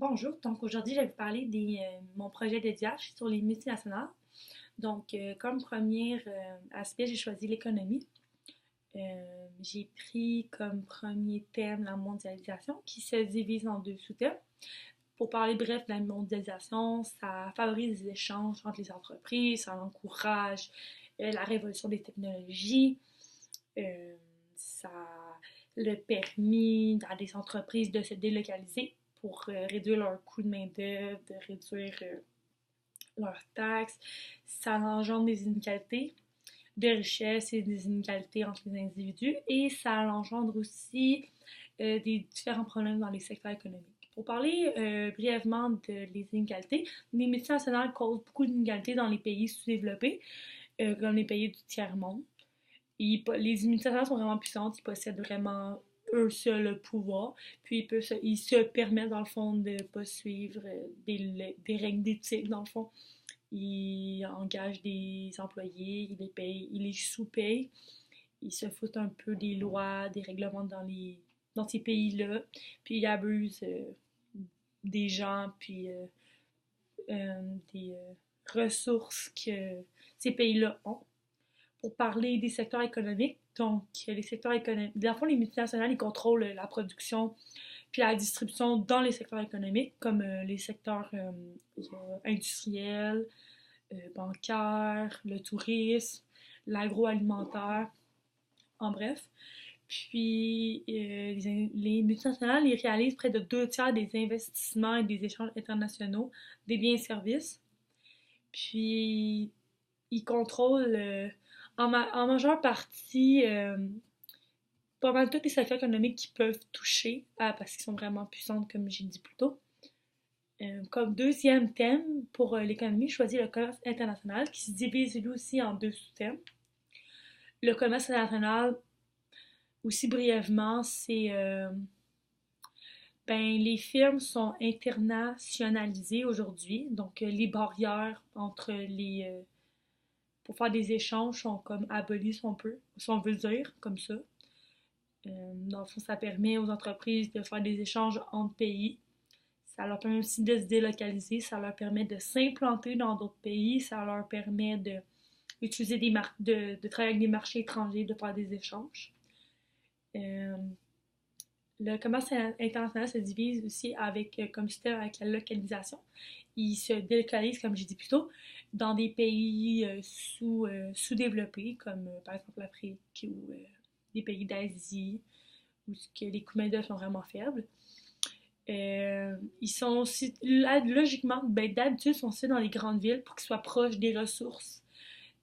Bonjour, donc aujourd'hui je vais vous parler de mon projet de DH sur les multinationales. Donc, comme premier aspect, j'ai choisi l'économie. J'ai pris comme premier thème la mondialisation qui se divise en deux sous-thèmes. Pour parler bref de la mondialisation, ça favorise les échanges entre les entreprises, ça encourage la révolution des technologies, euh, ça le permis à des entreprises de se délocaliser pour réduire leur coût de main-d'œuvre, de réduire leurs taxes. Ça engendre des inégalités de richesse et des inégalités entre les individus et ça engendre aussi des différents problèmes dans les secteurs économiques. Pour parler brièvement des inégalités, les multinationales causent beaucoup d'inégalités dans les pays sous-développés, comme les pays du tiers-monde. Les multinationales sont vraiment puissantes, ils possèdent vraiment eux seuls le pouvoir, puis ils se permettent dans le fond de ne pas suivre des règles d'éthique dans le fond. Ils engagent des employés, ils les payent, ils les sous-payent, ils se foutent un peu des lois, des règlements dans ces pays-là, puis ils abusent des gens, puis des ressources que ces pays-là ont. Pour parler des secteurs économiques, donc les secteurs économiques, dans le fond, les multinationales, ils contrôlent la production puis la distribution dans les secteurs économiques, comme les secteurs industriels, bancaires, le tourisme, l'agroalimentaire, en bref. Puis les multinationales, ils réalisent près de 2 tiers des investissements et des échanges internationaux des biens et services. Puis ils contrôlent en majeure partie pas mal tous les secteurs économiques qui peuvent toucher, parce qu'ils sont vraiment puissants, comme j'ai dit plus tôt. Comme deuxième thème pour l'économie, je choisis le commerce international qui se divise lui aussi en deux sous-thèmes. Le commerce international, aussi brièvement, c'est les firmes sont internationalisées aujourd'hui, donc les barrières entre pour faire des échanges sont comme abolies, si on veut dire, comme ça. Dans le fond, ça permet aux entreprises de faire des échanges entre pays. Ça leur permet aussi de se délocaliser, ça leur permet de s'implanter dans d'autres pays, ça leur permet d'utiliser de travailler avec des marchés étrangers, de faire des échanges. Euh, le commerce international se divise aussi comme système avec la localisation. Il se délocalise, comme j'ai dit plus tôt, dans des pays sous-développés, comme par exemple l'Afrique ou des pays d'Asie, où les coûts de main sont vraiment faibles. Ils sont aussi, logiquement, d'habitude, sont aussi dans les grandes villes pour qu'ils soient proches des ressources.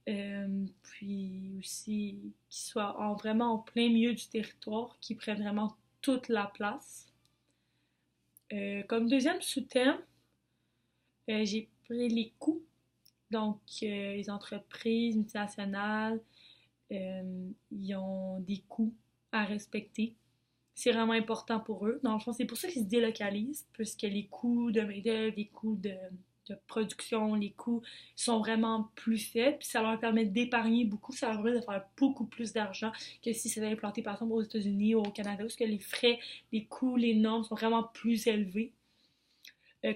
Puis aussi qu'ils soient vraiment en plein milieu du territoire, qu'ils prennent vraiment toute la place. Comme deuxième sous-thème, j'ai pris les coûts. Donc, les entreprises multinationales, ils ont des coûts à respecter. C'est vraiment important pour eux. Dans le fond, c'est pour ça qu'ils se délocalisent, puisque les coûts de main-d'œuvre, les coûts de production, les coûts sont vraiment plus faibles, puis ça leur permet d'épargner beaucoup, ça leur permet de faire beaucoup plus d'argent que si c'était implanté par exemple aux États-Unis ou au Canada, parce que les frais, les coûts, les normes sont vraiment plus élevés.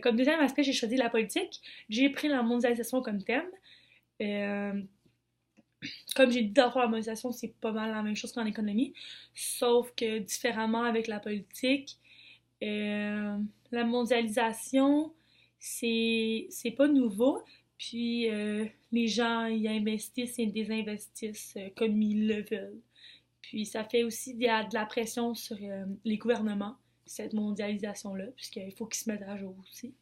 Comme deuxième aspect, j'ai choisi la politique. J'ai pris la mondialisation comme thème. Euh, Comme j'ai dit, dans la mondialisation, c'est pas mal la même chose qu'en économie, sauf que différemment avec la politique, la mondialisation, c'est pas nouveau, puis les gens y investissent et désinvestissent comme ils le veulent. Puis ça fait aussi il y a de la pression sur les gouvernements, cette mondialisation-là, puisqu'il faut qu'ils se mettent à jour aussi.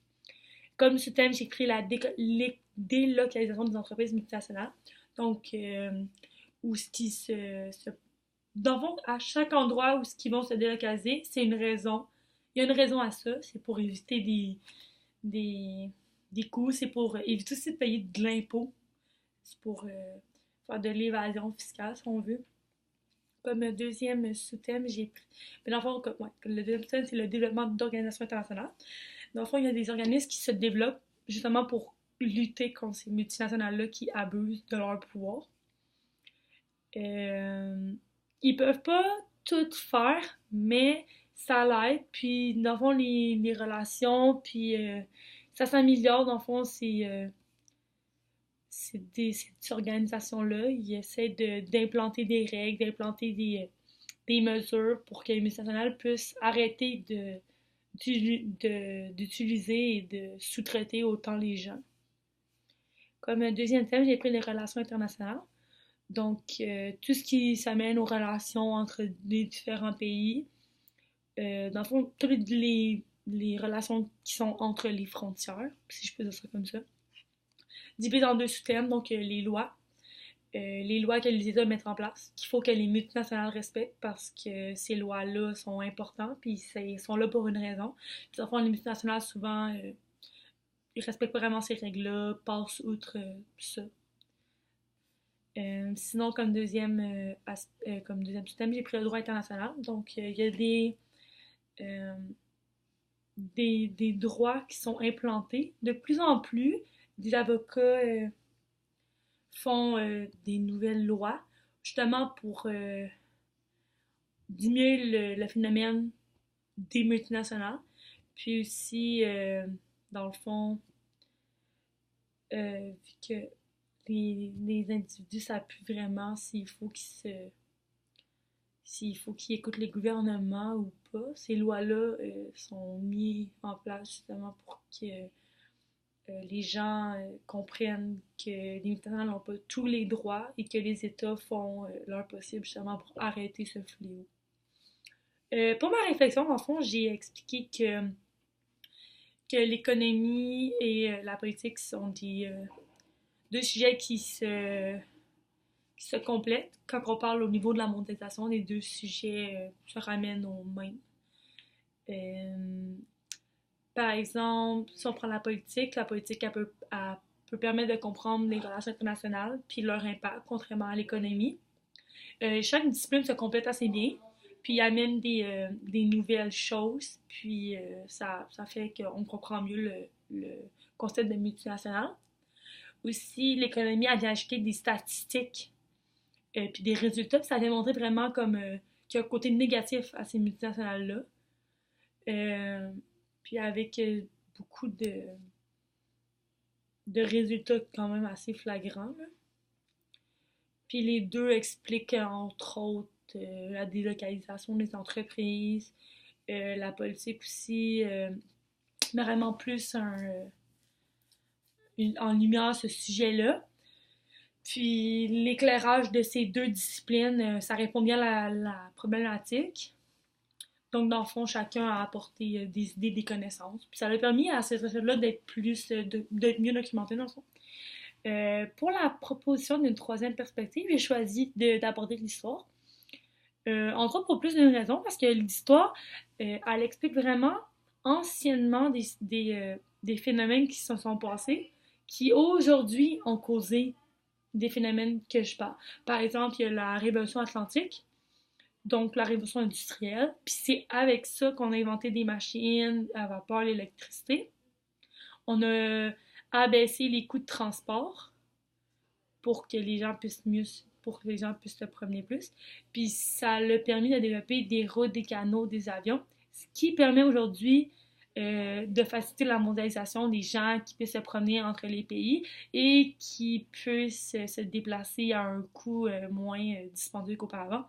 Comme ce thème, j'ai créé la délocalisation des entreprises multinationales. Donc, où ce qui dans le fond, à chaque endroit où ce qui vont se délocaliser, c'est une raison. Il y a une raison à ça. C'est pour éviter des, des coûts. C'est pour éviter aussi de payer de l'impôt. C'est pour faire de l'évasion fiscale, si on veut. Comme deuxième sous-thème, j'ai pris. Mais dans le fond, le deuxième sous-thème, c'est le développement d'organisations internationales. Dans le fond, il y a des organismes qui se développent justement pour lutter contre ces multinationales-là qui abusent de leur pouvoir. Euh, Ils peuvent pas tout faire, mais ça l'aide, puis dans le fond, les relations, puis ça s'améliore, dans le fond, ces organisations-là, ils essaient d'implanter des règles, d'implanter des mesures pour que les multinationales puissent arrêter d'utiliser et de sous-traiter autant les gens. Comme deuxième thème, j'ai pris les relations internationales. Donc, tout ce qui s'amène aux relations entre les différents pays. Dans le fond, toutes les relations qui sont entre les frontières, si je peux dire ça comme ça. Divisé en deux sous-thèmes, donc les lois que les États mettent en place, qu'il faut que les multinationales respectent parce que ces lois-là sont importantes, puis ils sont là pour une raison. Puis, en les multinationales, souvent, ils respectent pas vraiment ces règles-là, passent outre ça. Sinon, comme deuxième système, j'ai pris le droit international. Donc, il y a euh, des droits qui sont implantés. De plus en plus, des avocats font des nouvelles lois, justement pour diminuer le phénomène des multinationales. Puis aussi, dans le fond, vu que les individus savent plus vraiment s'il faut qu'ils écoutent les gouvernements ou pas. Ces lois-là sont mises en place justement pour que les gens comprennent que les multinationales n'ont pas tous les droits et que les États font leur possible justement pour arrêter ce fléau. Pour ma réflexion, en fond, j'ai expliqué que l'économie et la politique sont deux sujets qui se complètent. Quand on parle au niveau de la mondialisation, les deux sujets se ramènent au même. Euh, Par exemple, si on prend la politique elle peut permettre de comprendre les relations internationales puis leur impact, contrairement à l'économie. Chaque discipline se complète assez bien, puis amène des nouvelles choses, puis ça fait qu'on comprend mieux le concept de multinational. Aussi, l'économie a vient ajouter des statistiques puis des résultats, puis ça a démontré vraiment comme qu'il y a un côté négatif à ces multinationales-là. Euh, Puis avec beaucoup de résultats quand même assez flagrants, là. Puis les deux expliquent entre autres la délocalisation des entreprises, la politique aussi met vraiment plus en lumière ce sujet-là. Puis l'éclairage de ces deux disciplines, ça répond bien à la problématique. Donc, dans le fond, chacun a apporté des idées, des connaissances. Puis ça a permis à cette étude-là d'être mieux documentée, dans le fond. Pour la proposition d'une troisième perspective, j'ai choisi d'aborder l'histoire. Entre autres, pour plus d'une raison, parce que l'histoire, elle explique vraiment anciennement des phénomènes qui se sont passés, qui aujourd'hui ont causé des phénomènes que je parle. Par exemple, il y a la Révolution atlantique, donc la révolution industrielle, puis c'est avec ça qu'on a inventé des machines à vapeur, l'électricité. On a abaissé les coûts de transport pour que les gens puissent mieux pour que les gens puissent se promener plus. Puis ça a permis de développer des routes, des canaux, des avions, ce qui permet aujourd'hui de faciliter la mondialisation des gens qui puissent se promener entre les pays et qui puissent se déplacer à un coût moins dispendieux qu'auparavant.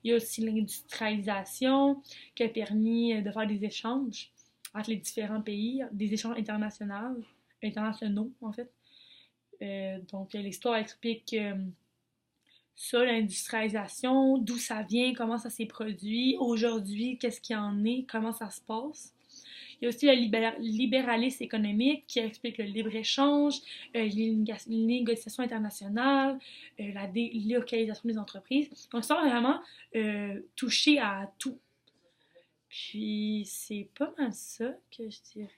Il y a aussi l'industrialisation qui a permis de faire des échanges entre les différents pays, des échanges internationaux en fait. Donc l'histoire explique ça, l'industrialisation, d'où ça vient, comment ça s'est produit, aujourd'hui, qu'est-ce qu'il y en est, comment ça se passe. Il y a aussi le libéralisme économique qui explique le libre-échange, les négociations internationales, la délocalisation des entreprises. Donc, ça va vraiment toucher à tout. Puis, c'est pas mal ça que je dirais.